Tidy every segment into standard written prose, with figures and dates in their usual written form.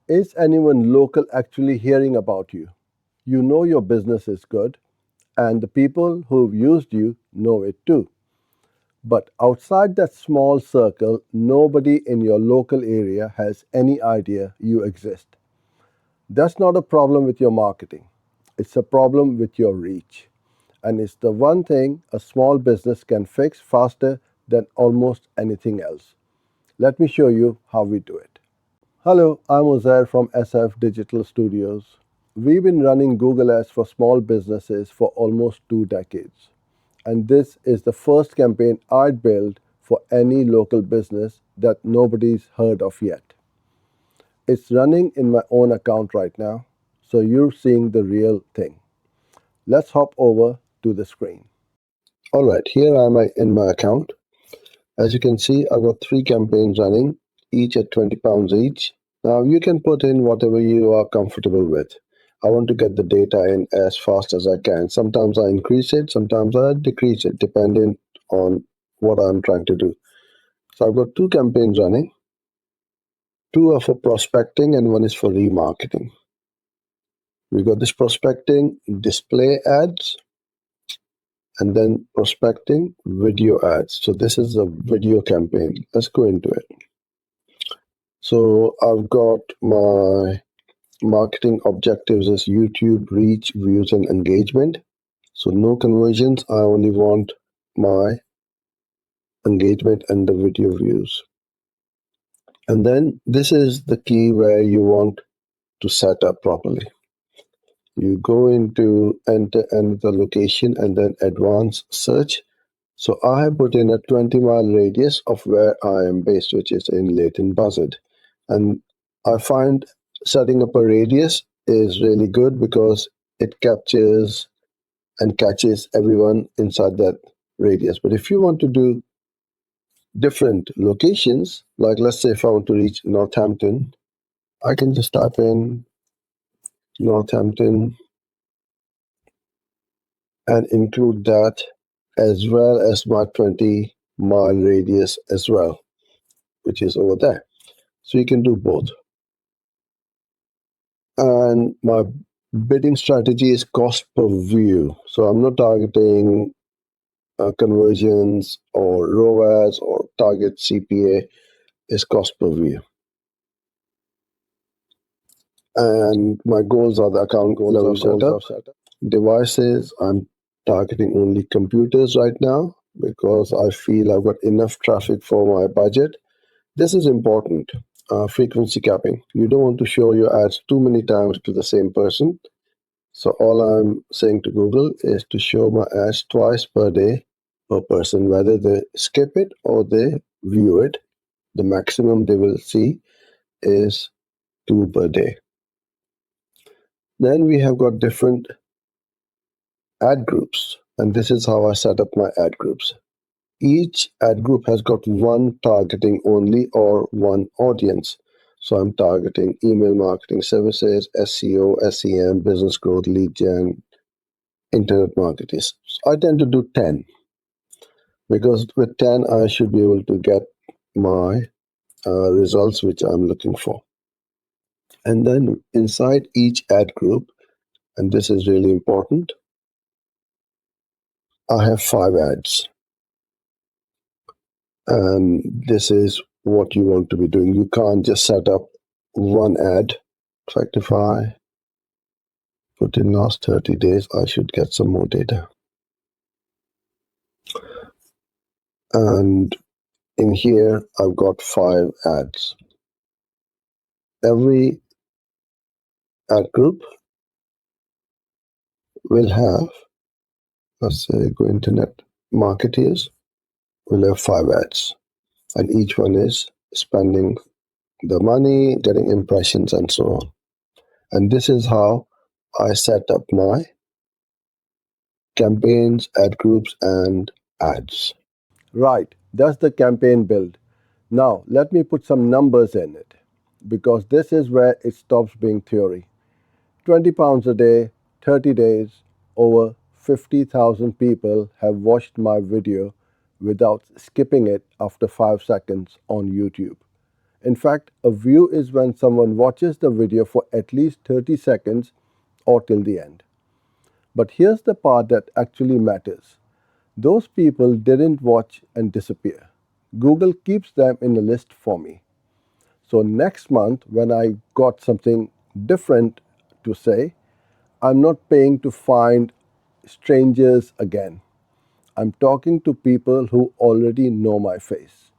Is anyone local actually hearing about you? You know your business is good, and the people who've used you know it too. But outside that small circle, nobody in your local area has any idea you exist. That's not a problem with your marketing, it's a problem with your reach. And it's the one thing a small business can fix faster than almost anything else. Let me show you how we do it. Hello, I'm Uzair from SF Digital Studios. We've been running Google Ads for small businesses for almost 2 decades. And this is the first campaign I'd built for any local business that nobody's heard of yet. It's running in my own account right now, so you're seeing the real thing. Let's hop over to the screen. All right, here I am in my account. As you can see, I've got three campaigns running, each at £20 each. Now you can put in whatever you are comfortable with. I want to get the data in as fast as I can. Sometimes I increase it, sometimes I decrease it, depending on what I'm trying to do. So I've got two campaigns running. Two are for prospecting and one is for remarketing. We've got this prospecting display ads and then prospecting video ads. So this is a video campaign. Let's go into it. So I've got my marketing objectives as YouTube reach, views, and engagement. So no conversions. I only want my engagement and the video views. And then this is the key where you want to set up properly. You go into enter the location and then advanced search. So I have put in a 20-mile radius of where I am based, which is in Leighton Buzzard. And I find setting up a radius is really good because it captures and catches everyone inside that radius. But if you want to do different locations, like let's say if I want to reach Northampton, I can just type in Northampton and include that as well as my 20-mile radius as well, which is over there. So you can do both. And my bidding strategy is cost per view. So I'm not targeting conversions or ROAS or target CPA, is cost per view. And my goals are the account level setup. Devices, I'm targeting only computers right now because I feel I've got enough traffic for my budget. This is important. Frequency capping. You don't want to show your ads too many times to the same person. So all I'm saying to Google is to show my ads twice per day per person, whether they skip it or they view it. The maximum they will see is 2 per day. Then we have got different ad groups, and this is how I set up my ad groups. Each ad group has got one targeting only or one audience. So I'm targeting email marketing services, SEO, SEM, business growth, lead gen, internet marketing. So I tend to do 10 because with 10 I should be able to get my results which I'm looking for. And then inside each ad group, and this is really important, I have 5 ads. And this is what you want to be doing. You can't just set up one ad. In fact, if I put in last 30 days, I should get some more data. And in here, I've got 5 ads. Every ad group will have, let's say, go internet marketeers, will have 5 ads. And each one is spending the money, getting impressions, and so on. And this is how I set up my campaigns, ad groups, and ads. Right, that's the campaign build. Now, let me put some numbers in it because this is where it stops being theory. £20 a day, 30 days, over 50,000 people have watched my video without skipping it after 5 seconds on YouTube. In fact, a view is when someone watches the video for at least 30 seconds or till the end. But here's the part that actually matters. Those people didn't watch and disappear. Google keeps them in a list for me. So next month, when I got something different to say, I'm not paying to find strangers again. I'm talking to people who already know my face.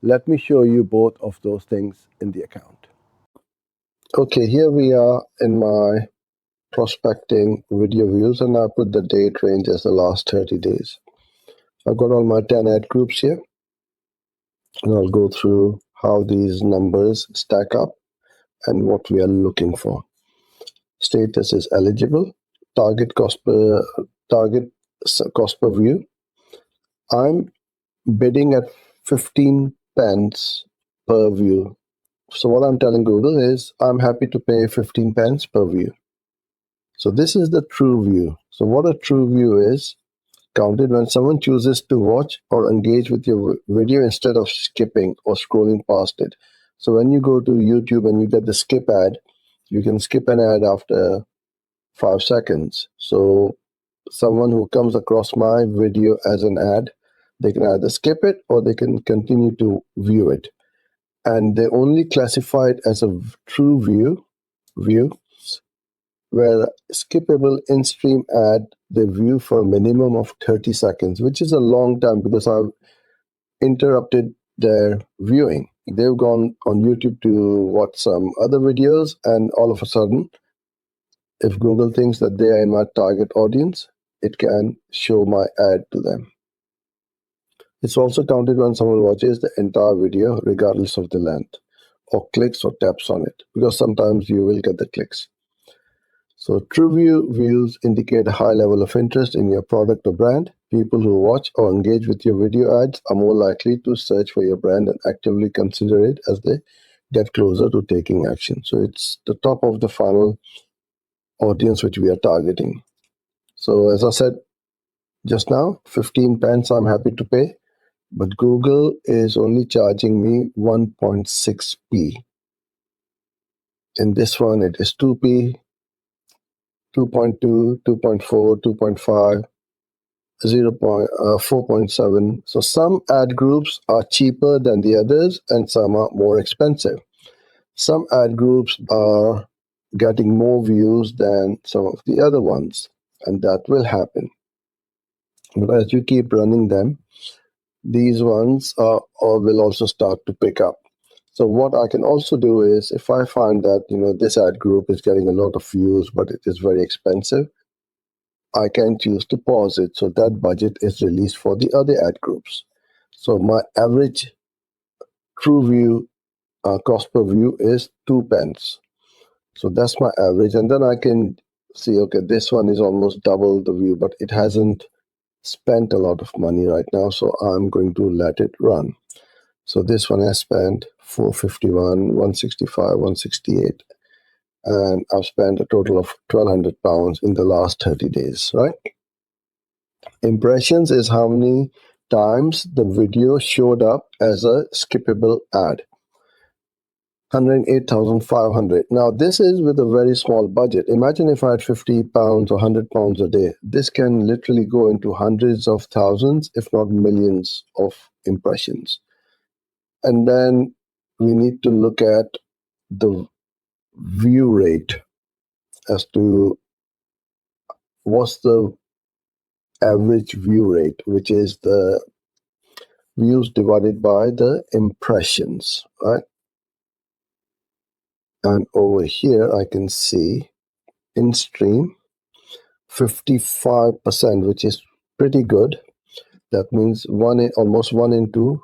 Let me show you both of those things in the account. Okay, here we are in my prospecting video views, and I put the date range as the last 30 days. I've got all my 10 ad groups here, and I'll go through how these numbers stack up and what we are looking for. Status is eligible. Target cost per view. I'm bidding at 15 pence per view. So what I'm telling Google is I'm happy to pay 15 pence per view. So this is the true view. So what a true view is, counted when someone chooses to watch or engage with your video instead of skipping or scrolling past it. So when you go to YouTube and you get the skip ad, you can skip an ad after 5 seconds. So someone who comes across my video as an ad, they can either skip it or they can continue to view it. And they only classify it as a true view, where skippable in-stream ad they view for a minimum of 30 seconds, which is a long time because I've interrupted their viewing. They've gone on YouTube to watch some other videos, and all of a sudden, if Google thinks that they are in my target audience, it can show my ad to them. It's also counted when someone watches the entire video, regardless of the length, or clicks or taps on it, because sometimes you will get the clicks. So TrueView views indicate a high level of interest in your product or brand. People who watch or engage with your video ads are more likely to search for your brand and actively consider it as they get closer to taking action. So it's the top of the funnel audience which we are targeting. So as I said just now, 15 pence I'm happy to pay, but Google is only charging me 1.6p. In this one, it is 2p, 2.2, 2.4, 2.5, 4.7. So some ad groups are cheaper than the others and some are more expensive. Some ad groups are getting more views than some of the other ones, and that will happen. But as you keep running them, these ones will also start to pick up. So what I can also do is, if I find that this ad group is getting a lot of views, but it is very expensive, I can choose to pause it. So that budget is released for the other ad groups. So my average TrueView cost per view is 2 pence. So that's my average. And then I can see, okay, this one is almost double the view, but it hasn't spent a lot of money right now. So I'm going to let it run. So this one has spent 451, 165, 168, and I've spent a total of £1,200 in the last 30 days, right? Impressions is how many times the video showed up as a skippable ad. 108,500. Now this is with a very small budget. Imagine if I had £50 or £100 a day. This can literally go into hundreds of thousands, if not millions of impressions. And then we need to look at the view rate as to what's the average view rate, which is the views divided by the impressions, right? And over here, I can see in stream 55%, which is pretty good. That means almost 1 in 2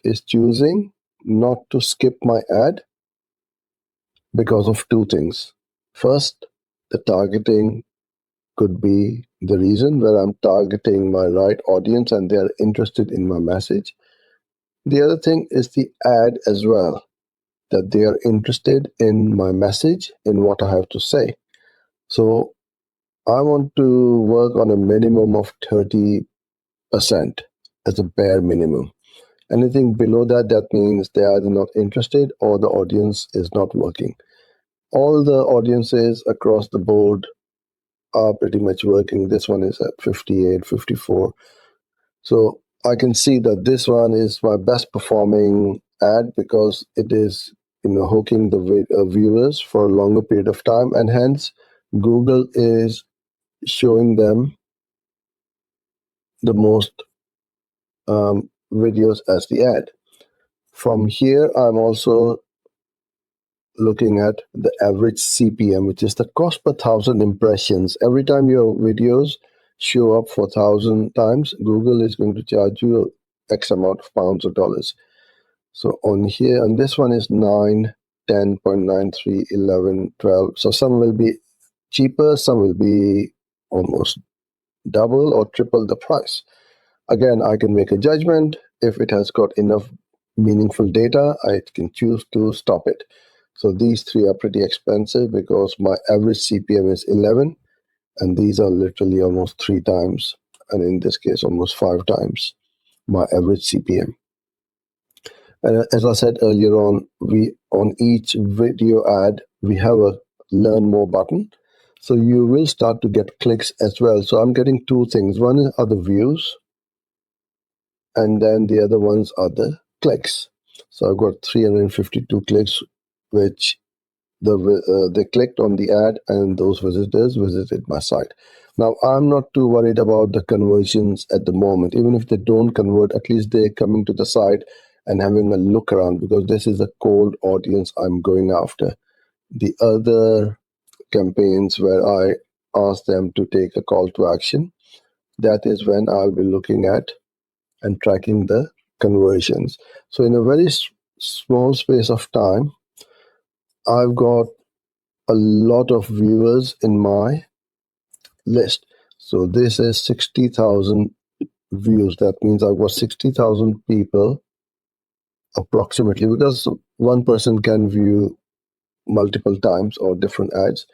is choosing not to skip my ad because of two things. First, the targeting could be the reason, where I'm targeting my right audience and they're interested in my message. The other thing is the ad as well, that they are interested in my message, in what I have to say. So I want to work on a minimum of 30% as a bare minimum. Anything below that, that means they are either not interested or the audience is not working. All the audiences across the board are pretty much working. This one is at 58, 54. So I can see that this one is my best performing ad because it is, hooking the viewers for a longer period of time, and hence Google is showing them the most videos as the ad. From here, I'm also looking at the average CPM, which is the cost per thousand impressions. Every time your videos show up for 1,000 times, Google is going to charge you X amount of pounds or dollars. So on here, and this one is 9, 10.93, 11, 12. So some will be cheaper, some will be almost double or triple the price. Again, I can make a judgment. If it has got enough meaningful data, I can choose to stop it. So these three are pretty expensive because my average CPM is 11, and these are literally almost 3 times, and in this case, almost 5 times my average CPM. And as I said earlier on, on each video ad, we have a learn more button. So you will start to get clicks as well. So I'm getting two things. One are the views, and then the other ones are the clicks. So I've got 352 clicks, which they clicked on the ad, and those visitors visited my site. Now, I'm not too worried about the conversions at the moment. Even if they don't convert, at least they're coming to the site and having a look around, because this is a cold audience I'm going after. The other campaigns where I ask them to take a call to action, that is when I'll be looking at and tracking the conversions. So in a very small space of time, I've got a lot of viewers in my list. So this is 60,000 views. That means I've got 60,000 people approximately, because one person can view multiple times or different ads.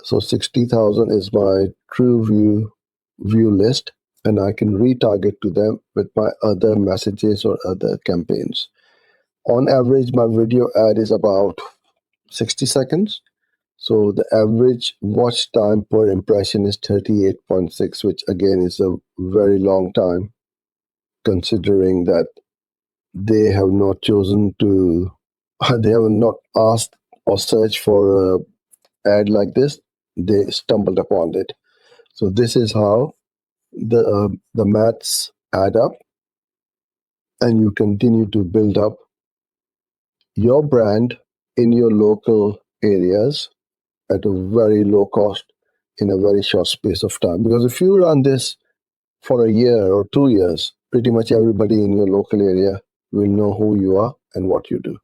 So 60,000 is my true view list, and I can retarget to them with my other messages or other campaigns. On average, my video ad is about 60 seconds. So the average watch time per impression is 38.6, which again is a very long time, considering that they have not chosen to, they have not asked or searched for a ad like this. They stumbled upon it. So this is how the maths add up, and you continue to build up your brand in your local areas at a very low cost in a very short space of time. Because if you run this for a year or 2 years, pretty much everybody in your local area will know who you are and what you do.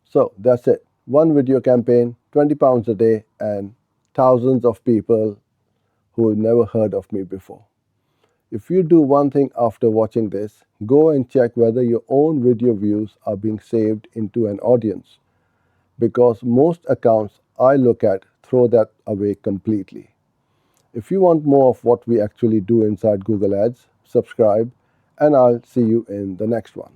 So that's it. One video campaign, 20 pounds a day, and thousands of people who have never heard of me before. If you do one thing after watching this, go and check whether your own video views are being saved into an audience, because most accounts I look at throw that away completely. If you want more of what we actually do inside Google Ads, subscribe, and I'll see you in the next one.